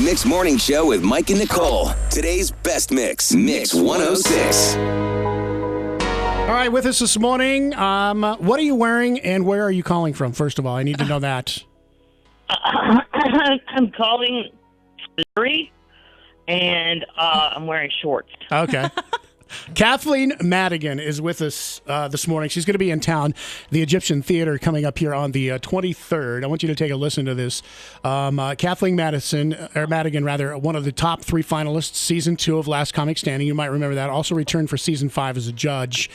Mix Morning Show with Mike and Nicole. Today's best mix, Mix 106. All right, with us this morning, what are you wearing and where are you calling from? First of all, I need to know that. I'm calling Missouri, and I'm wearing shorts. Okay. Kathleen Madigan is with us this morning. She's going to be in town, the Egyptian Theater, coming up here on the 23rd. I want you to take a listen to this. Kathleen Madigan, one of the top 3 finalists, season 2 of Last Comic Standing. You might remember that. Also returned for season 5 as a judge.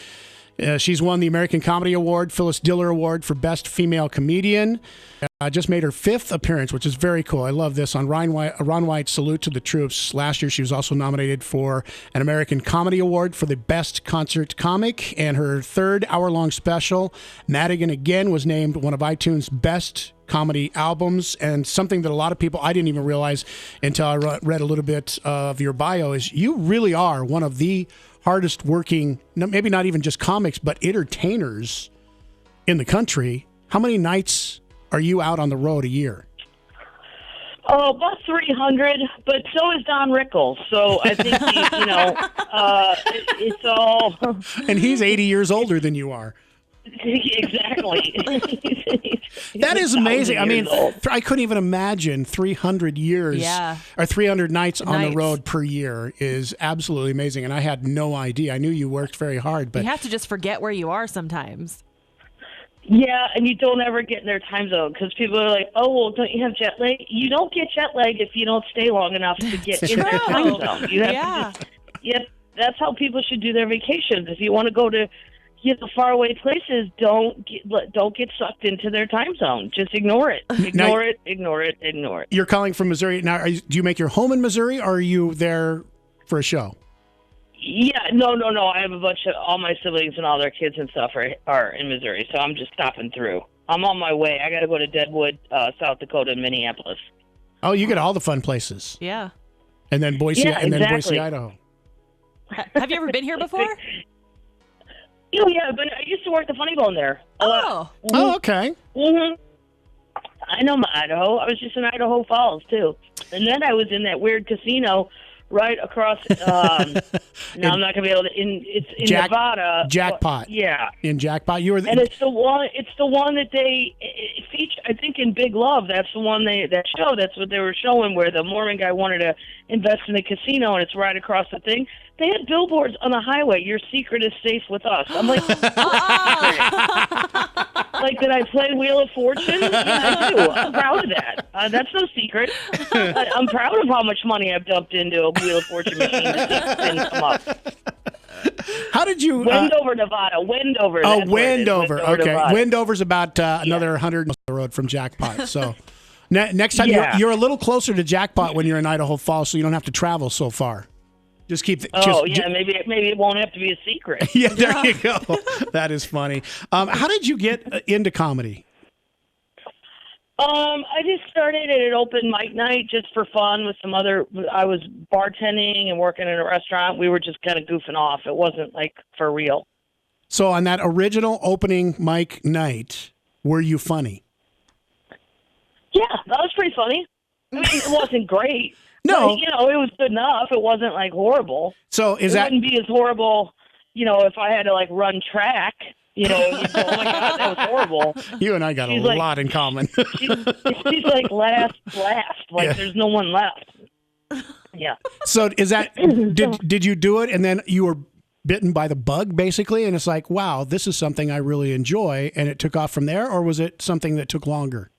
She's won the American Comedy Award, Phyllis Diller Award for Best Female Comedian. Just made her 5th appearance, which is very cool. I love this. On Ron White's Salute to the Troops. Last year, she was also nominated for an American Comedy Award for the Best Concert Comic. And her 3rd hour-long special, Madigan again, was named one of iTunes' Best Comedy Albums. And something that a lot of people, I didn't even realize until I read a little bit of your bio, is you really are one of the hardest working, maybe not even just comics, but entertainers in the country. How many nights are you out on the road a year? Oh, about 300, but so is Don Rickles. So I think, it's all... And he's 80 years older than you are. Exactly. That is amazing. I mean, I couldn't even imagine 300 years or 300 nights on the road per year is absolutely amazing. And I had no idea. I knew you worked very hard, but you have to just forget where you are sometimes. Yeah, and you don't ever get in their time zone because people are like, oh, well, don't you have jet lag? You don't get jet lag if you don't stay long enough to get in their time zone. You have to just, that's how people should do their vacations. If you want to go to faraway places, don't get sucked into their time zone. Just ignore it. Ignore it. You're calling from Missouri. Now, do you make your home in Missouri, or are you there for a show? Yeah, no. I have all my siblings and all their kids and stuff are in Missouri, so I'm just stopping through. I'm on my way. I got to go to Deadwood, South Dakota, and Minneapolis. Oh, you get all the fun places. Yeah. And then Boise, Boise, Idaho. Have you ever been here before? Oh, yeah, but I used to work the Funny Bone there. Oh. Oh, okay. Mm-hmm. I know my Idaho. I was just in Idaho Falls, too. And then I was in that weird casino right across, I'm not going to be able to, it's in Nevada. Jackpot. Yeah. In Jackpot. And it's the one that they feature, I think in Big Love, that's the one that's what they were showing, where the Mormon guy wanted to invest in a casino, and it's right across the thing. They had billboards on the highway, your secret is safe with us. I'm like, like, did I play Wheel of Fortune? Yeah, I do. I'm proud of that. That's no secret. I'm proud of how much money I've dumped into a Wheel of Fortune machine to see things come up. How did you... Wendover, Nevada. Wendover. Oh, Wendover. Okay. Nevada. Wendover's about another 100 miles on the road from Jackpot. So next time, you're a little closer to Jackpot when you're in Idaho Falls, so you don't have to travel so far. Just keep. Maybe it won't have to be a secret. Yeah, there you go. That is funny. How did you get into comedy? I just started at an open mic night just for fun with some other. I was bartending and working in a restaurant. We were just kind of goofing off. It wasn't like for real. So on that original opening mic night, were you funny? Yeah, that was pretty funny. I mean, it wasn't great. No. But, it was good enough. It wasn't, like, horrible. So it wouldn't be as horrible, if I had to, like, run track. You'd go, oh, my God, that was horrible. You and I got a lot in common. she's like, last. Like, there's no one left. Yeah. So is that, did you do it and then you were bitten by the bug, basically, and it's like, wow, this is something I really enjoy, and it took off from there, or was it something that took longer?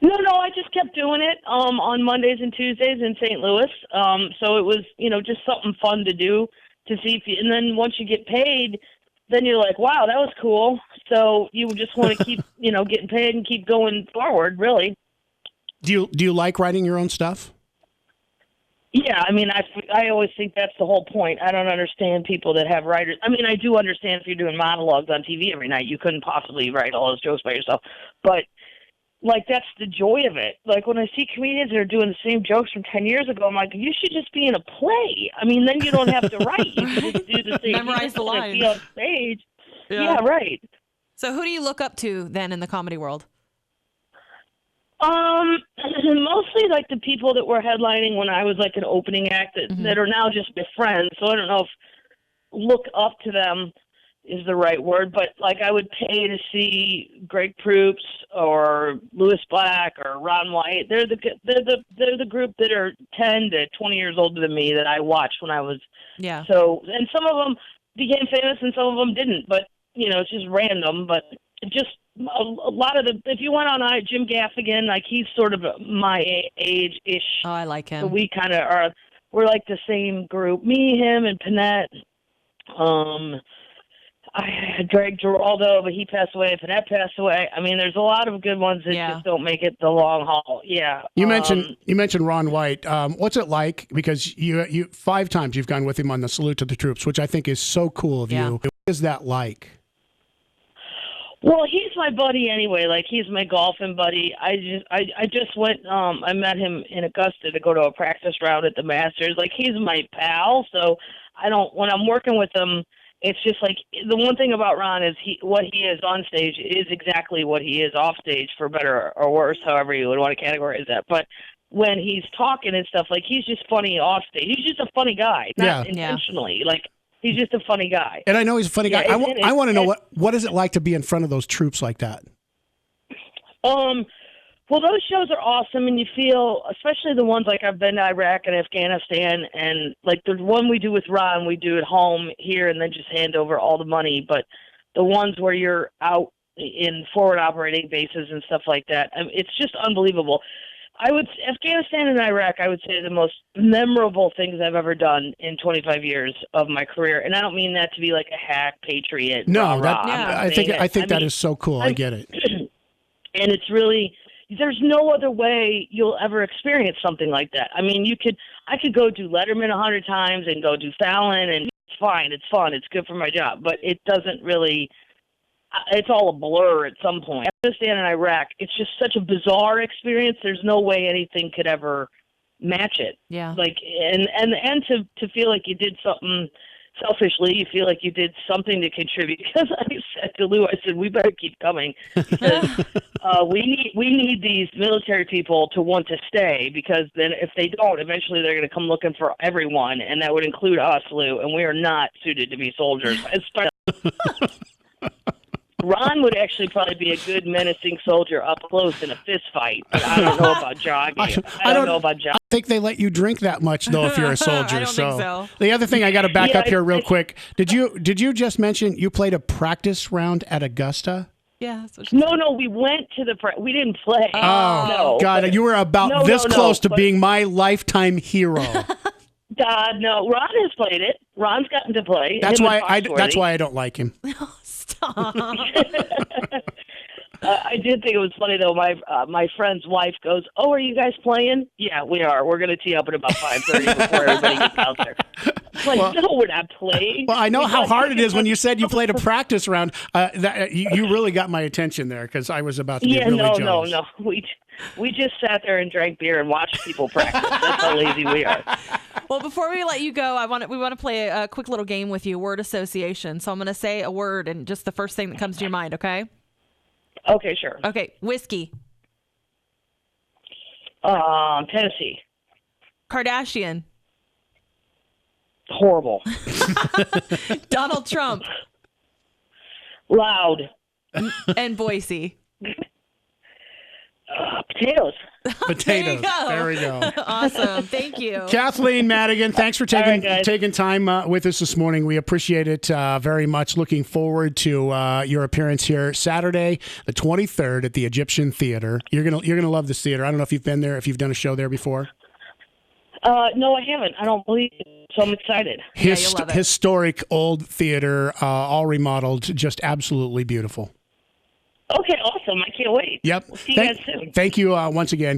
No, I just kept doing it on Mondays and Tuesdays in St. Louis. So it was, just something fun to do to see if you, and then once you get paid, then you're like, wow, that was cool. So you just want to keep, getting paid and keep going forward, really. Do you like writing your own stuff? Yeah, I mean, I always think that's the whole point. I don't understand people that have writers. I mean, I do understand if you're doing monologues on TV every night, you couldn't possibly write all those jokes by yourself. But like, that's the joy of it. Like, when I see comedians that are doing the same jokes from 10 years ago, I'm like, you should just be in a play. I mean, then you don't have to write. You can just do the same. Memorize the lines. Be on stage. Yeah, right. So who do you look up to then in the comedy world? Mostly like the people that were headlining when I was like an opening act that are now just my friends. So I don't know if look up to them is the right word, but like I would pay to see Greg Proops or Lewis Black or Ron White. They're the group that are 10 to 20 years older than me that I watched when I was. Yeah. So, and some of them became famous and some of them didn't, but you know, it's just random, but just a lot of if you went on Jim Gaffigan, like he's sort of my age-ish. Oh, I like him. So we kind of we're like the same group. Me, him, and Panette. I had Greg Giraldo, but he passed away. Panette passed away. I mean, there's a lot of good ones that just don't make it the long haul. Yeah. You mentioned Ron White. What's it like? Because you 5 times you've gone with him on the Salute to the Troops, which I think is so cool of you. What is that like? Well, he's my buddy anyway. Like he's my golfing buddy. I just went. I met him in Augusta to go to a practice round at the Masters. Like he's my pal. So when I'm working with him, it's just like the one thing about Ron is what he is on stage is exactly what he is off stage, for better or worse, however you would want to categorize that. But when he's talking and stuff, like he's just funny off stage. He's just a funny guy, not intentionally. Like. He's just a funny guy. And I know he's a funny guy. I want to know what is it like to be in front of those troops like that? Well, those shows are awesome, and you feel, especially the ones like I've been to Iraq and Afghanistan, and like the one we do with Ron, we do at home here and then just hand over all the money. But the ones where you're out in forward operating bases and stuff like that, it's just unbelievable. Afghanistan and Iraq, I would say, are the most memorable things I've ever done in 25 years of my career. And I don't mean that to be like a hack patriot. No, I think that is so cool. I get it. And it's really, there's no other way you'll ever experience something like that. I mean, I could go do Letterman 100 times and go do Fallon, and it's fine. It's fun. It's good for my job. But it doesn't really... It's all a blur at some point. Afghanistan and Iraq, it's just such a bizarre experience. There's no way anything could ever match it. Yeah. Like, and to feel like you did something selfishly, you feel like you did something to contribute. Because I said to Lou, I said, we better keep coming because we need these military people to want to stay, because then if they don't, eventually they're going to come looking for everyone, and that would include us, Lou, and we are not suited to be soldiers. Ron would actually probably be a good menacing soldier up close in a fist fight, but I don't know about jogging. I don't know about jogging. I think they let you drink that much though if you're a soldier. I don't think so. The other thing I got to back up here real quick. Did you just mention you played a practice round at Augusta? Yeah. No, we went to we didn't play. Oh, no, God, you were about this close to being my lifetime hero. God, no. Ron has played it. Ron's gotten to play. That's why I don't like him. Stop. I did think it was funny though. My friend's wife goes, "Oh, are you guys playing?" "Yeah, we are. We're going to tee up at about 5:30 before everybody gets out there." Like, no, we're not playing. Well, I know how hard it is when you said you played a practice round. You really got my attention there because I was about to get really jealous. No. We just sat there and drank beer and watched people practice. That's how lazy we are. Well, before we let you go, we want to play a quick little game with you, word association. So I'm going to say a word and just the first thing that comes to your mind, okay? Okay, sure. Okay, whiskey. Tennessee. Kardashian. Horrible. Donald Trump. Loud. And Boise. Potatoes. Potatoes. There we go. Awesome. Thank you. Kathleen Madigan, thanks for taking time with us this morning. We appreciate it very much. Looking forward to your appearance here Saturday, the 23rd at the Egyptian Theater. You're gonna love this theater. I don't know if you've been there, if you've done a show there before. No, I haven't. I don't believe it, so I'm excited. You'll love it. Historic old theater, all remodeled, just absolutely beautiful. Okay, awesome. I can't wait. Yep. We'll see you guys soon. Thank you once again.